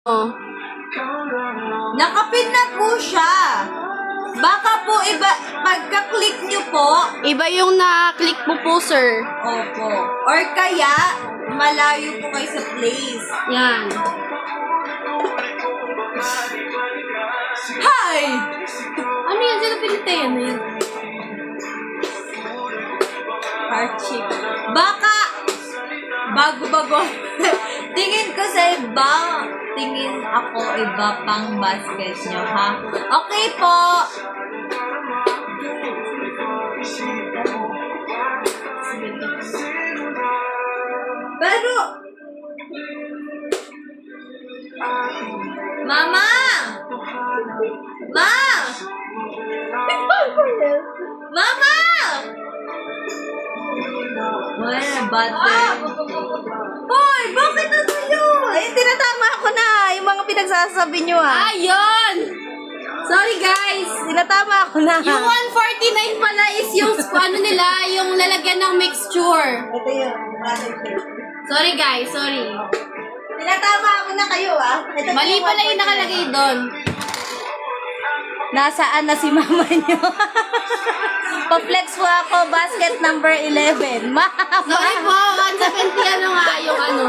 Oh. Nakapin na po siya. Baka po iba, pagka-click nyo po, Iba yung na-click mo po, sir. opo. Or kaya, malayo po kayo sa place. Yan. Hi! Ano yan? Sino pinitayan na yan? Heart chip. Baka, bago-bago. Tingin ko sa iba. Tingin ako iba pang basket nyo, ha? Okay po. Pero, Mama! Ma! Mama! Wala, butter. Hoy, bakit ano yun? Ay, tinatama ko na yung mga pinagsasabi nyo ah. Ayun! Sorry, guys. Tinatama ko na. Yung 149 pala is yung ano nila, yung lalagyan ng mixture. Ito yun. Sorry, guys. Sorry. Tinatama ko na kayo ah. Ito Mali pala yung nakalagay doon. Nasaan na si mama nyo? Pa-flex po ako, basket number 11. Mama! Sorry po, 170 ano nga yung ano.